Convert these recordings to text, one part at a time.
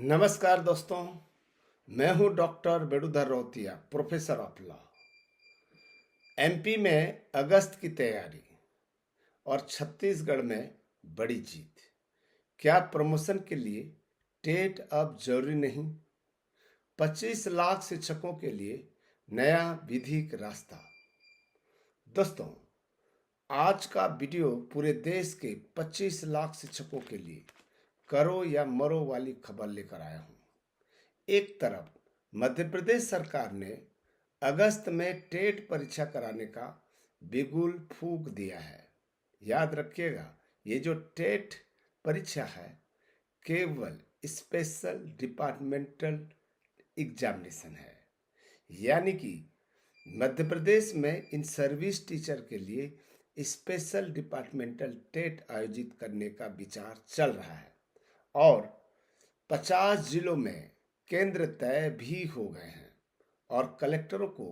नमस्कार दोस्तों। मैं हूं डॉक्टर बेड़ुधर रोतिया, प्रोफेसर ऑफ लॉ। एमपी में अगस्त की तैयारी और छत्तीसगढ़ में बड़ी जीत। क्या प्रमोशन के लिए टेट अब जरूरी नहीं? 25 लाख शिक्षकों के लिए नया विधिक रास्ता। दोस्तों, आज का वीडियो पूरे देश के 25 लाख शिक्षकों के लिए करो या मरो वाली खबर लेकर आया हूं। एक तरफ मध्य प्रदेश सरकार ने अगस्त में टेट परीक्षा कराने का बिगुल फूंक दिया है। याद रखिएगा, ये जो टेट परीक्षा है केवल स्पेशल डिपार्टमेंटल एग्जामिनेशन है, यानी कि मध्य प्रदेश में इन सर्विस टीचर के लिए स्पेशल डिपार्टमेंटल टेट आयोजित करने का विचार चल रहा है और 50 जिलों में केंद्र तय भी हो गए हैं और कलेक्टरों को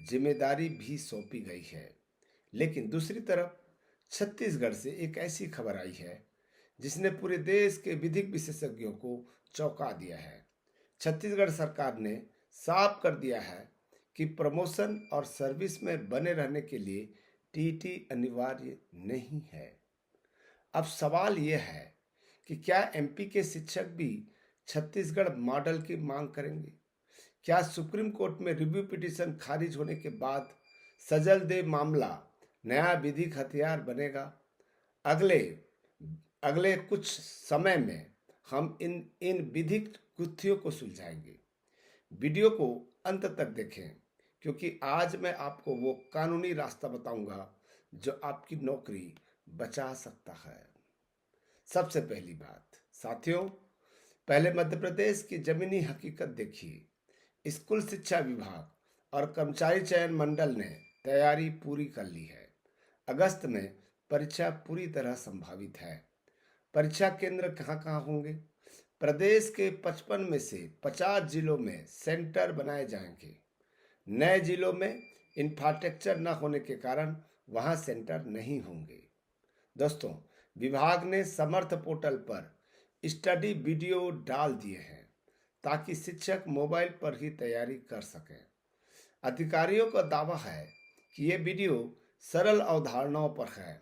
जिम्मेदारी भी सौंपी गई है। लेकिन दूसरी तरफ छत्तीसगढ़ से एक ऐसी खबर आई है जिसने पूरे देश के विधिक विशेषज्ञों को चौंका दिया है। छत्तीसगढ़ सरकार ने साफ कर दिया है कि प्रमोशन और सर्विस में बने रहने के लिए टीटी अनिवार्य नहीं है। अब सवाल यह है कि क्या एमपी के शिक्षक भी छत्तीसगढ़ मॉडल की मांग करेंगे? क्या सुप्रीम कोर्ट में रिव्यू पिटीशन खारिज होने के बाद सजल देव मामला नया विधिक हथियार बनेगा? अगले अगले कुछ समय में हम इन विधिक गुत्थियों को सुलझाएंगे। वीडियो को अंत तक देखें, क्योंकि आज मैं आपको वो कानूनी रास्ता बताऊंगा जो आपकी नौकरी बचा सकता है। सबसे पहली बात साथियों, पहले मध्य प्रदेश की जमीनी हकीकत देखिए। स्कूल शिक्षा विभाग और कर्मचारी चयन मंडल ने तैयारी पूरी कर ली है। अगस्त में परीक्षा पूरी तरह संभावित है। परीक्षा केंद्र कहाँ कहाँ होंगे? प्रदेश के 55 में से 50 जिलों में सेंटर बनाए जाएंगे। नए जिलों में इंफ्रास्ट्रक्चर न होने के कारण वहां सेंटर नहीं होंगे। दोस्तों, विभाग ने समर्थ पोर्टल पर स्टडी वीडियो डाल दिए हैं ताकि शिक्षक मोबाइल पर ही तैयारी कर सकें। अधिकारियों का दावा है कि ये वीडियो सरल अवधारणाओं पर है,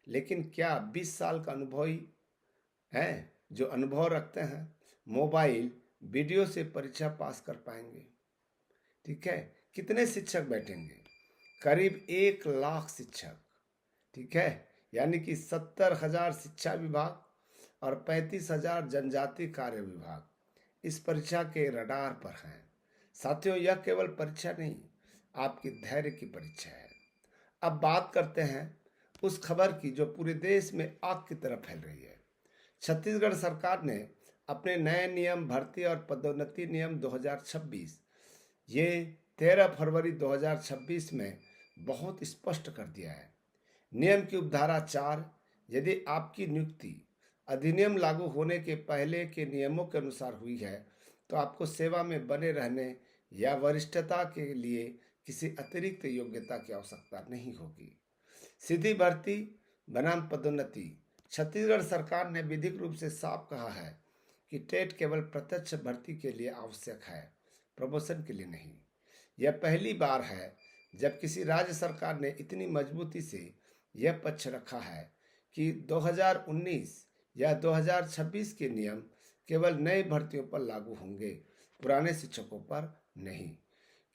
लेकिन क्या 20 साल का अनुभवी हैं जो अनुभव रखते हैं मोबाइल वीडियो से परीक्षा पास कर पाएंगे? ठीक है, कितने शिक्षक बैठेंगे? करीब 1 लाख शिक्षक। ठीक है, यानी कि 70,000 शिक्षा विभाग और 35,000 जनजाति कार्य विभाग इस परीक्षा के रडार पर हैं। साथियों, यह केवल परीक्षा नहीं, आपकी धैर्य की परीक्षा है। अब बात करते हैं उस खबर की जो पूरे देश में आग की तरह फैल रही है। छत्तीसगढ़ सरकार ने अपने नए नियम भर्ती और पदोन्नति नियम 2026 ये 13 फरवरी 2026 में बहुत स्पष्ट कर दिया है। नियम की उपधारा 4, यदि आपकी नियुक्ति अधिनियम लागू होने के पहले के नियमों के अनुसार हुई है तो आपको सेवा में बने रहने या वरिष्ठता के लिए किसी अतिरिक्त योग्यता की आवश्यकता नहीं होगी। सीधी भर्ती बनाम पदोन्नति। छत्तीसगढ़ सरकार ने विधिक रूप से साफ कहा है कि टेट केवल प्रत्यक्ष भर्ती के लिए आवश्यक है, प्रमोशन के लिए नहीं। यह पहली बार है जब किसी राज्य सरकार ने इतनी मजबूती से यह पक्ष रखा है कि 2019 या 2026 के नियम केवल नई भर्तियों पर लागू होंगे, पुराने शिक्षकों पर नहीं।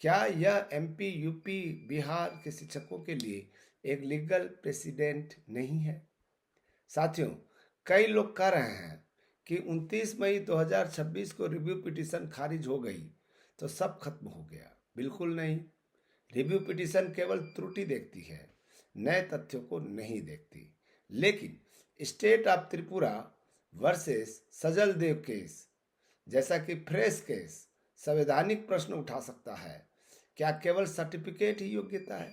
क्या यह एमपी, यूपी, बिहार के शिक्षकों के लिए एक लीगल प्रेसिडेंट नहीं है? साथियों, कई लोग कह रहे हैं कि 29 मई 2026 को रिव्यू पिटीशन खारिज हो गई तो सब खत्म हो गया। बिल्कुल नहीं। रिव्यू पिटीशन केवल त्रुटि देखती है, नए तथ्यों को नहीं देखती। लेकिन state of Tripura versus Sajal Deb case जैसा कि फ्रेश केस संवैधानिक प्रश्न उठा सकता है। क्या केवल सर्टिफिकेट ही योग्यता है?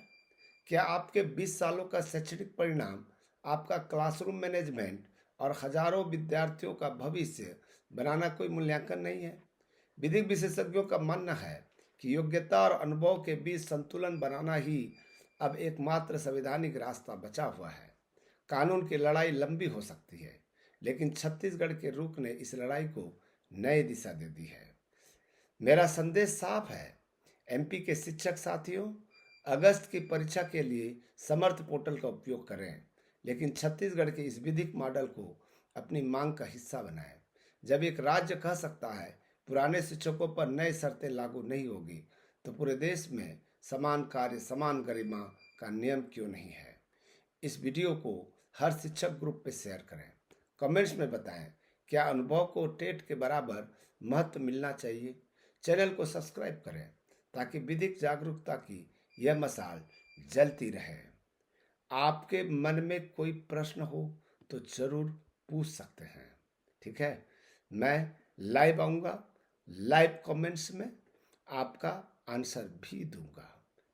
क्या आपके 20 सालों का शैक्षणिक परिणाम, आपका क्लासरूम मैनेजमेंट और हजारों विद्यार्थियों का भविष्य बनाना कोई मूल्यांकन नहीं है? विधिक विशेषज्ञों का मानना है कि योग्यता और अनुभव के बीच संतुलन बनाना ही अब एकमात्र संवैधानिक रास्ता बचा हुआ है। कानून की लड़ाई लंबी हो सकती है, लेकिन छत्तीसगढ़ के रुख ने इस लड़ाई को नई दिशा दे दी है। मेरा संदेश साफ है, एमपी के शिक्षक साथियों, अगस्त की परीक्षा के लिए समर्थ पोर्टल का उपयोग करें, लेकिन छत्तीसगढ़ के इस विधिक मॉडल को अपनी मांग का हिस्सा बनाएं। जब एक राज्य कह सकता है पुराने शिक्षकों पर नई शर्तें लागू नहीं होगी, तो पूरे देश में समान कार्य समान गरिमा का नियम क्यों नहीं है। इस वीडियो को हर शिक्षक ग्रुप पे शेयर करें। कमेंट्स में बताएं क्या अनुभव को टेट के बराबर महत्व मिलना चाहिए। चैनल को सब्सक्राइब करें ताकि विधिक जागरूकता की यह मशाल जलती रहे। आपके मन में कोई प्रश्न हो तो जरूर पूछ सकते हैं, ठीक है। मैं लाइव आऊँगा, लाइव कमेंट्स में आपका आंसर भी दूंगा,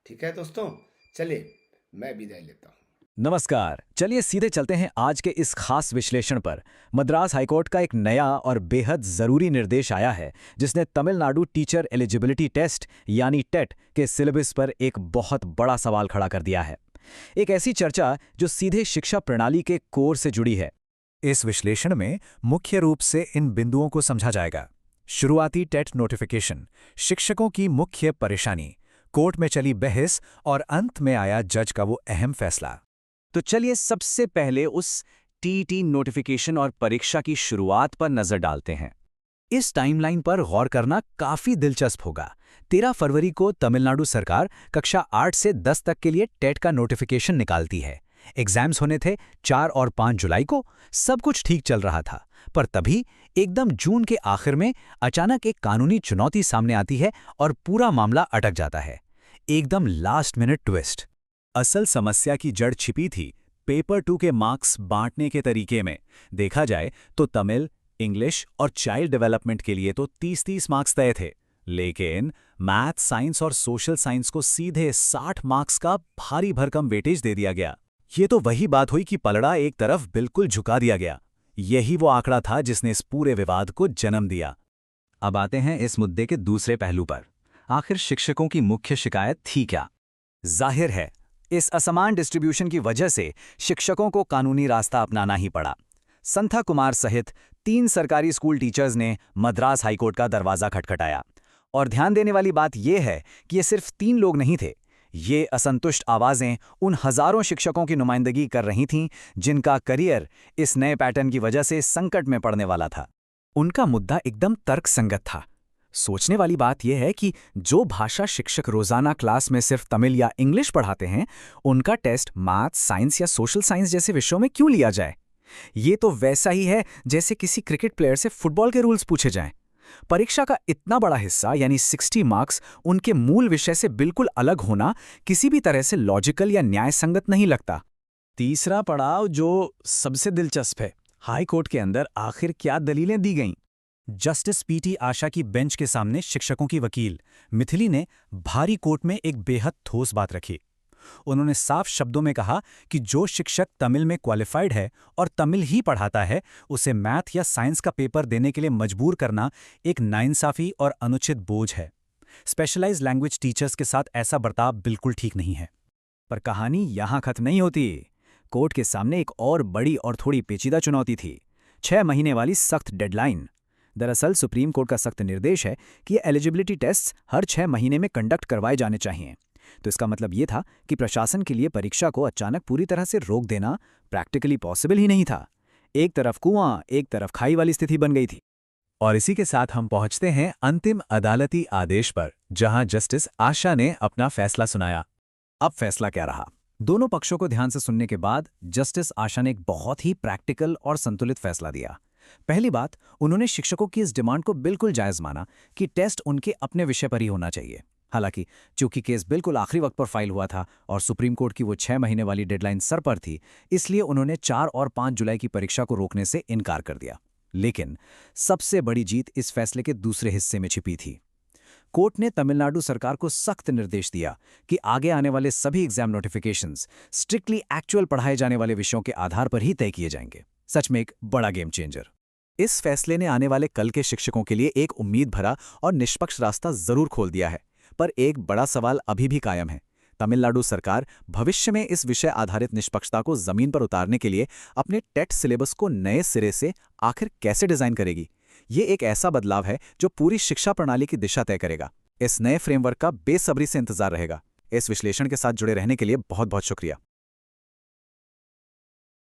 ठीक है दोस्तों। चलिए मैं विदाई लेता हूँ। नमस्कार, चलिए सीधे चलते हैं आज के इस खास विश्लेषण पर। मद्रास हाईकोर्ट का एक नया और बेहद ज़रूरी निर्देश आया है, जिसने तमिलनाडु टीचर एलिजिबिलिटी टेस्ट यानी टेट के सिलेबस पर एक बहुत बड़ा सवाल खड़ा कर दिया है। एक ऐसी चर्चा जो सीधे शिक्षा प्रणाली के कोर से जुड़ी है। इस विश्लेषण में मुख्य रूप से इन बिंदुओं को समझा जाएगा। शुरुआती टेट नोटिफिकेशन, शिक्षकों की मुख्य परेशानी, कोर्ट में चली बहस और अंत में आया जज का वो अहम फैसला। तो चलिए सबसे पहले उस टीटी नोटिफिकेशन और परीक्षा की शुरुआत पर नजर डालते हैं। इस टाइमलाइन पर गौर करना काफी दिलचस्प होगा। 13 फरवरी को तमिलनाडु सरकार कक्षा 8 से 10 तक के लिए टेट का नोटिफिकेशन निकालती है। एग्जाम्स होने थे 4 और 5 जुलाई को। सब कुछ ठीक चल रहा था, पर तभी एकदम जून के आखिर में अचानक एक कानूनी चुनौती सामने आती है और पूरा मामला अटक जाता है। एकदम लास्ट मिनट ट्विस्ट। असल समस्या की जड़ छिपी थी पेपर 2 के मार्क्स बांटने के तरीके में। देखा जाए तो तमिल, इंग्लिश और चाइल्ड डेवलपमेंट के लिए तो 30-30 मार्क्स तय थे, लेकिन मैथ, साइंस और सोशल साइंस को सीधे 60 मार्क्स का भारी भरकम वेटेज दे दिया गया। ये तो वही बात हुई कि पलड़ा एक तरफ बिल्कुल झुका दिया गया। यही वो आंकड़ा था जिसने इस पूरे विवाद को जन्म दिया। अब आते हैं इस मुद्दे के दूसरे पहलू पर। आखिर शिक्षकों की मुख्य शिकायत थी क्या? जाहिर है, इस असमान डिस्ट्रीब्यूशन की वजह से शिक्षकों को कानूनी रास्ता अपनाना ही पड़ा। संथा कुमार सहित 3 सरकारी स्कूल टीचर्स ने मद्रास हाईकोर्ट का दरवाजा खटखटाया। और ध्यान देने वाली बात यह है कि ये सिर्फ 3 लोग नहीं थे। ये असंतुष्ट आवाजें उन हजारों शिक्षकों की नुमाइंदगी कर रही थीं जिनका करियर इस नए पैटर्न की वजह से संकट में पड़ने वाला था। उनका मुद्दा एकदम तर्कसंगत था। सोचने वाली बात यह है कि जो भाषा शिक्षक रोजाना क्लास में सिर्फ तमिल या इंग्लिश पढ़ाते हैं, उनका टेस्ट मैथ, साइंस या सोशल साइंस जैसे विषयों में क्यों लिया जाए? ये तो वैसा ही है जैसे किसी क्रिकेट प्लेयर से फुटबॉल के रूल्स पूछे जाएं। परीक्षा का इतना बड़ा हिस्सा यानी 60 मार्क्स उनके मूल विषय से बिल्कुल अलग होना किसी भी तरह से लॉजिकल या न्याय संगत नहीं लगता। तीसरा पड़ाव जो सबसे दिलचस्प है, हाई कोर्ट के अंदर आखिर क्या दलीलें दी गईं? जस्टिस पीटी आशा की बेंच के सामने शिक्षकों की वकील मिथिली ने भारी कोर्ट में एक बेहद ठोस बात रखी। उन्होंने साफ शब्दों में कहा कि जो शिक्षक तमिल में क्वालिफाइड है और तमिल ही पढ़ाता है, उसे मैथ या साइंस का पेपर देने के लिए मजबूर करना एक नाइंसाफी और अनुचित बोझ है। स्पेशलाइज्ड लैंग्वेज टीचर्स के साथ ऐसा बर्ताव बिल्कुल ठीक नहीं है। पर कहानी यहां खत्म नहीं होती। कोर्ट के सामने एक और बड़ी और थोड़ी पेचीदा चुनौती थी, 6 महीने वाली सख्त डेडलाइन। दरअसल सुप्रीम कोर्ट का सख्त निर्देश है कि ये एलिजिबिलिटी टेस्ट्स हर 6 महीने में कंडक्ट करवाए जाने चाहिए। तो इसका मतलब ये था कि प्रशासन के लिए परीक्षा को अचानक पूरी तरह से रोक देना प्रैक्टिकली पॉसिबल ही नहीं था। एक तरफ कुआं, एक तरफ खाई वाली स्थिति बन गई थी। और इसी के साथ हम पहुंचते हैं अंतिम अदालती आदेश पर, जहां जस्टिस आशा ने अपना फैसला सुनाया। अब फैसला क्या रहा? दोनों पक्षों को ध्यान से सुनने के बाद जस्टिस आशा ने एक बहुत ही प्रैक्टिकल और संतुलित फैसला दिया। पहली बात, उन्होंने शिक्षकों की इस डिमांड को बिल्कुल जायज माना कि टेस्ट उनके अपने विषय पर ही होना चाहिए। हालांकि चूंकि केस बिल्कुल आखिरी वक्त पर फाइल हुआ था और सुप्रीम कोर्ट की वो 6 महीने वाली डेडलाइन सर पर थी, इसलिए उन्होंने 4 और 5 जुलाई की परीक्षा को रोकने से इनकार कर दिया। लेकिन सबसे बड़ी जीत इस फैसले के दूसरे हिस्से में छिपी थी। कोर्ट ने तमिलनाडु सरकार को सख्त निर्देश दिया कि आगे आने वाले सभी एग्जाम नोटिफिकेशंस स्ट्रिक्टली एक्चुअल पढ़ाए जाने वाले विषयों के आधार पर ही तय किए जाएंगे। सच में एक बड़ा गेम चेंजर। इस फैसले ने आने वाले कल के शिक्षकों के लिए एक उम्मीद भरा और निष्पक्ष रास्ता जरूर खोल दिया है, पर एक बड़ा सवाल अभी भी कायम है। तमिलनाडु सरकार भविष्य में इस विषय आधारित निष्पक्षता को जमीन पर उतारने के लिए अपने टेट सिलेबस को नए सिरे से आखिर कैसे डिजाइन करेगी? ये एक ऐसा बदलाव है जो पूरी शिक्षा प्रणाली की दिशा तय करेगा। इस नए फ्रेमवर्क का बेसब्री से इंतजार रहेगा। इस विश्लेषण के साथ जुड़े रहने के लिए बहुत बहुत शुक्रिया।